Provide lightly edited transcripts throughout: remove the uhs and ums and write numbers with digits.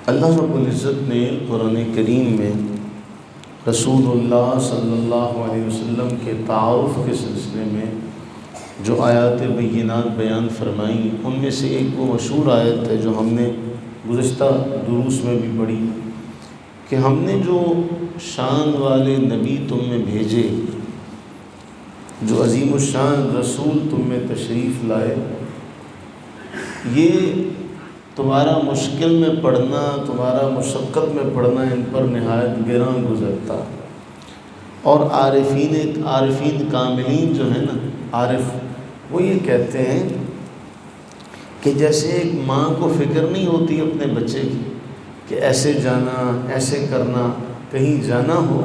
اللہ رب العزت نے قرآن کریم میں رسول اللہ صلی اللہ علیہ وسلم کے تعارف کے سلسلے میں جو آیات بینات بیان فرمائیں، ان میں سے ایک وہ مشہور آیت ہے جو ہم نے گزشتہ دروس میں بھی پڑھی کہ ہم نے جو شان والے نبی تم میں بھیجے، جو عظیم الشان رسول تم میں تشریف لائے، یہ تمہارا مشکل میں پڑھنا، تمہارا مشقت میں پڑھنا ان پر نہایت گراں گزرتا۔ اور عارفین کاملین جو ہیں نا، عارف، وہ یہ کہتے ہیں کہ جیسے ایک ماں کو فکر نہیں ہوتی اپنے بچے کی کہ ایسے جانا، ایسے کرنا، کہیں جانا ہو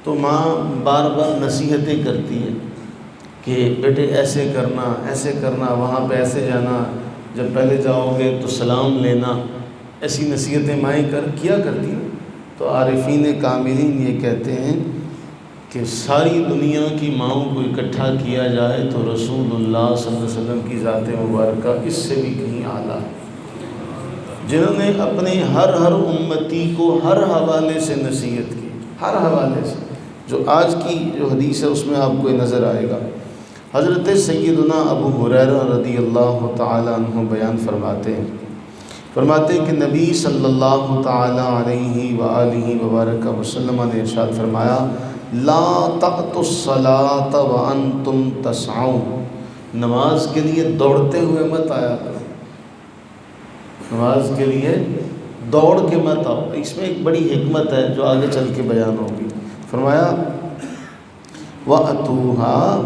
تو ماں بار بار نصیحتیں کرتی ہے کہ بیٹے ایسے کرنا، وہاں پہ ایسے جانا، جب پہلے جاؤ گے تو سلام لینا، ایسی نصیحتیں مائیں کیا کرتی ہیں۔ تو عارفین کاملین یہ کہتے ہیں کہ ساری دنیا کی ماؤں کو اکٹھا کیا جائے تو رسول اللہ صلی اللہ علیہ وسلم کی ذات مبارکہ اس سے بھی کہیں اعلیٰ، جنہوں نے اپنے ہر امتی کو ہر حوالے سے نصیحت کی، ہر حوالے سے۔ جو آج کی جو حدیث ہے اس میں آپ کو نظر آئے گا، حضرت سیدنا ابو ہریرہ رضی اللہ تعالی عنہ بیان فرماتے ہیں کہ نبی صلی اللہ تعالی علیہ وآلہ وبارک وسلم نے ارشاد فرمایا، لا تأتوا الصلاۃ وانتم تسعون، نماز کے لیے دوڑتے ہوئے مت آیا کرو، نماز کے لیے دوڑ کے مت آؤ۔ اس میں ایک بڑی حکمت ہے جو آگے چل کے بیان ہوگی۔ فرمایا وَأْتُوهَا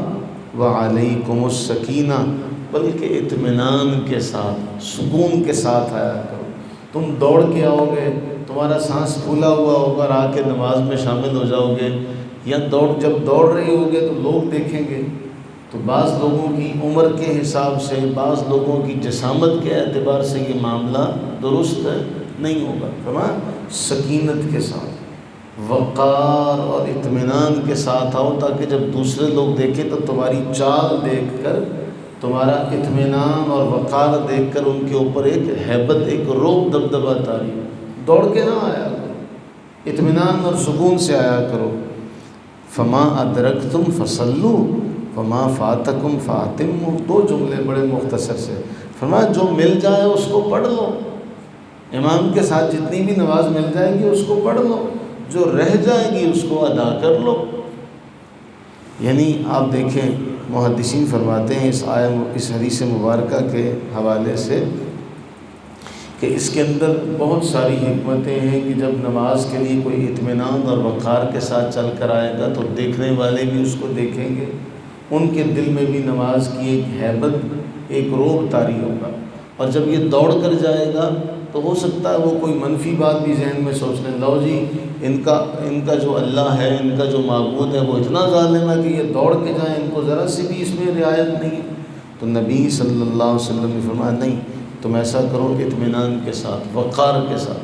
وَعَلَيْكُمُ السَّكِينَةُ، بلکہ اطمینان کے ساتھ، سکون کے ساتھ آیا کرو۔ تم دوڑ کے آؤ گے، تمہارا سانس پھولا ہوا ہوگا اور آ کے نماز میں شامل ہو جاؤ گے، یا جب دوڑ رہے ہوگے تو لوگ دیکھیں گے، تو بعض لوگوں کی عمر کے حساب سے، بعض لوگوں کی جسامت کے اعتبار سے یہ معاملہ درست نہیں ہوگا۔ فرمایا سکینت کے ساتھ، وقار اور اطمینان کے ساتھ آؤ، تاکہ جب دوسرے لوگ دیکھیں تو تمہاری چال دیکھ کر، تمہارا اطمینان اور وقار دیکھ کر ان کے اوپر ایک ہیبت، ایک روب دبدبہ طاری ہو۔ دوڑ کے نہ آیا کرو، اطمینان اور سکون سے آیا کرو۔ فما ادرکتم فصلوا وما فاتکم فاتموا، دو جملے بڑے مختصر سے۔ فرمایا جو مل جائے اس کو پڑھ لو، امام کے ساتھ جتنی بھی نماز مل جائے گی اس کو پڑھ لو، جو رہ جائے گی اس کو ادا کر لو۔ یعنی آپ دیکھیں محدثین فرماتے ہیں اس حدیث مبارکہ کے حوالے سے کہ اس کے اندر بہت ساری حکمتیں ہیں کہ جب نماز کے لیے کوئی اطمینان اور وقار کے ساتھ چل کر آئے گا تو دیکھنے والے بھی اس کو دیکھیں گے، ان کے دل میں بھی نماز کی ایک ہیبت، ایک روب طاری ہوگا۔ اور جب یہ دوڑ کر جائے گا تو ہو سکتا ہے وہ کوئی منفی بات بھی ذہن میں سوچ لیں، لو جی ان کا جو اللہ ہے، ان کا جو معبود ہے وہ اتنا ظالم ہے کہ یہ دوڑ کے جائیں، ان کو ذرا سی بھی اس میں رعایت نہیں ہے۔ تو نبی صلی اللہ علیہ وسلم نے فرمایا نہیں، تم ایسا کرو اطمینان کے ساتھ، وقار کے ساتھ،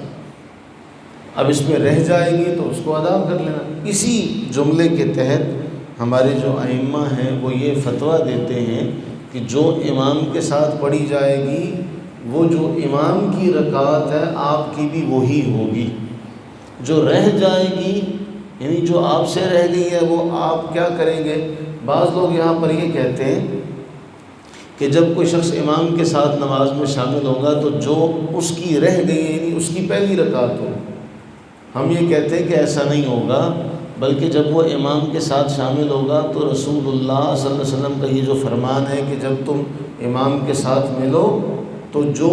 اب اس میں رہ جائے گی تو اس کو ادا کر لینا۔ اسی جملے کے تحت ہمارے جو ائمہ ہیں وہ یہ فتویٰ دیتے ہیں کہ جو امام کے ساتھ پڑھی جائے گی، وہ جو امام کی رکعت ہے آپ کی بھی وہی ہوگی، جو رہ جائے گی یعنی جو آپ سے رہ گئی ہے وہ آپ کیا کریں گے۔ بعض لوگ یہاں پر یہ کہتے ہیں کہ جب کوئی شخص امام کے ساتھ نماز میں شامل ہوگا تو جو اس کی رہ گئی ہے یعنی اس کی پہلی رکعت ہو، ہم یہ کہتے ہیں کہ ایسا نہیں ہوگا، بلکہ جب وہ امام کے ساتھ شامل ہوگا تو رسول اللہ صلی اللہ علیہ وسلم کا یہ جو فرمان ہے کہ جب تم امام کے ساتھ ملو تو جو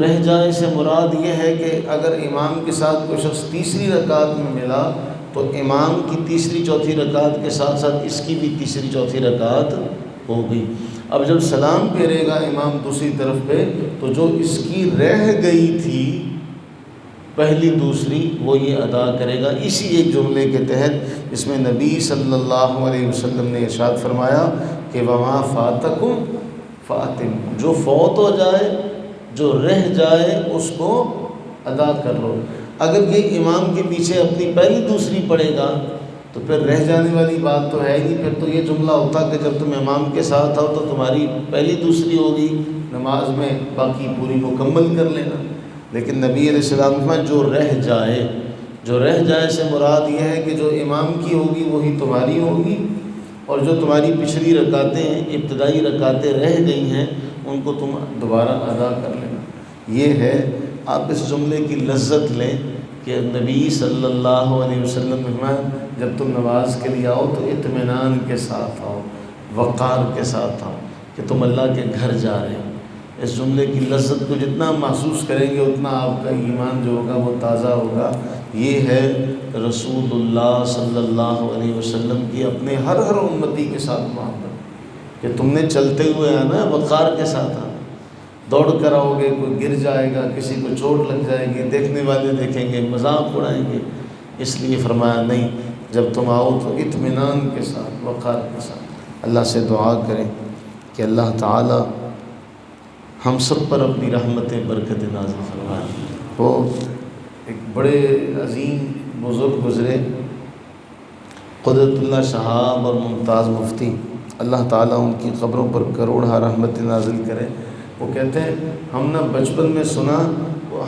رہ جائے سے مراد یہ ہے کہ اگر امام کے ساتھ کوئی شخص تیسری رکعت میں ملا تو امام کی تیسری چوتھی رکعت کے ساتھ ساتھ اس کی بھی تیسری چوتھی رکعت ہو گئی۔ اب جب سلام پھیرے گا امام دوسری طرف پہ تو جو اس کی رہ گئی تھی پہلی دوسری وہ یہ ادا کرے گا۔ اسی ایک جملے کے تحت اس میں نبی صلی اللہ علیہ وسلم نے ارشاد فرمایا کہ وما فاتکم فاتم، جو فوت ہو جائے، جو رہ جائے اس کو ادا کر لو۔ اگر یہ امام کے پیچھے اپنی پہلی دوسری پڑھے گا تو پھر رہ جانے والی بات تو ہے ہی نہیں، پھر تو یہ جملہ ہوتا کہ جب تم امام کے ساتھ آؤ تو تمہاری پہلی دوسری ہوگی نماز میں، باقی پوری مکمل کر لینا۔ لیکن نبی علیہ السلام میں جو رہ جائے سے مراد یہ ہے کہ جو امام کی ہوگی وہی تمہاری ہوگی، اور جو تمہاری پچھلی رکعتیں ہیں، ابتدائی رکعتیں رہ گئی ہیں، ان کو تم دوبارہ ادا کر لینا۔ یہ ہے، آپ اس جملے کی لذت لیں کہ نبی صلی اللہ علیہ وسلم نے جب تم نماز کے لیے آؤ تو اطمینان کے ساتھ آؤ، وقار کے ساتھ آؤ کہ تم اللہ کے گھر جا رہے ہو۔ اس جملے کی لذت کو جتنا محسوس کریں گے اتنا آپ کا ایمان جو ہوگا وہ تازہ ہوگا۔ یہ ہے رسول اللہ صلی اللہ علیہ وسلم کی اپنے ہر امتی کے ساتھ محبت، کہ تم نے چلتے ہوئے آنا، وقار کے ساتھ آنا۔ دوڑ کر آؤ گے، کوئی گر جائے گا، کسی کو چوٹ لگ جائے گی، دیکھنے والے دیکھیں گے، مذاق اڑائیں گے، اس لیے فرمایا نہیں، جب تم آؤ تو اطمینان کے ساتھ، وقار کے ساتھ۔ اللہ سے دعا کریں کہ اللہ تعالی ہم سب پر اپنی رحمتیں برکت نازل فرمائیں۔ وہ ایک بڑے عظیم بزرگ گزرے، قدرت اللہ شہاب اور ممتاز مفتی، اللہ تعالیٰ ان کی قبروں پر کروڑہ رحمت نازل کرے۔ وہ کہتے ہیں ہم نے بچپن میں سنا،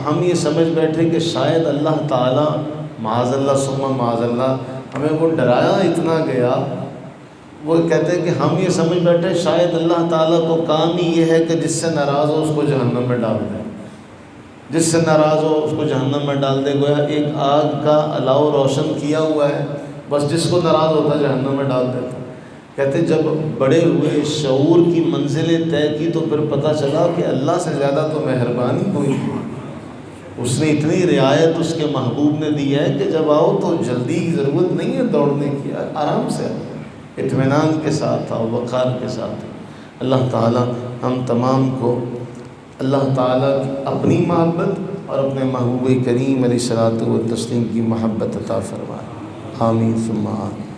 ہم یہ سمجھ بیٹھے کہ شاید اللہ تعالیٰ معاذ اللہ ثم معاذ اللہ ہمیں وہ ڈرایا اتنا گیا۔ وہ کہتے ہیں کہ ہم یہ سمجھ بیٹھے شاید اللہ تعالیٰ کو کام ہی یہ ہے کہ جس سے ناراض ہو اس کو جہنم میں ڈال دے، جس سے ناراض ہو اس کو جہنم میں ڈال دے۔ گویا ایک آگ کا الاؤ روشن کیا ہوا ہے، بس جس کو ناراض ہوتا جہنم میں ڈال دیتا۔ کہتے جب بڑے ہوئے، شعور کی منزلیں طے کی، تو پھر پتہ چلا کہ اللہ سے زیادہ تو مہربانی کوئی نہیں۔ اس نے اتنی رعایت اس کے محبوب نے دی ہے کہ جب آؤ تو جلدی کی ضرورت نہیں ہے دوڑنے کی، آرام سے اطمینان کے ساتھ آؤ، وقار کے ساتھ۔ اللہ تعالی ہم تمام کو اللہ تعالیٰ کی اپنی محبت اور اپنے محبوب کریم علیہ الصلوۃ والتسلیم کی محبت عطا فرمائے۔ آمین ثم آمین۔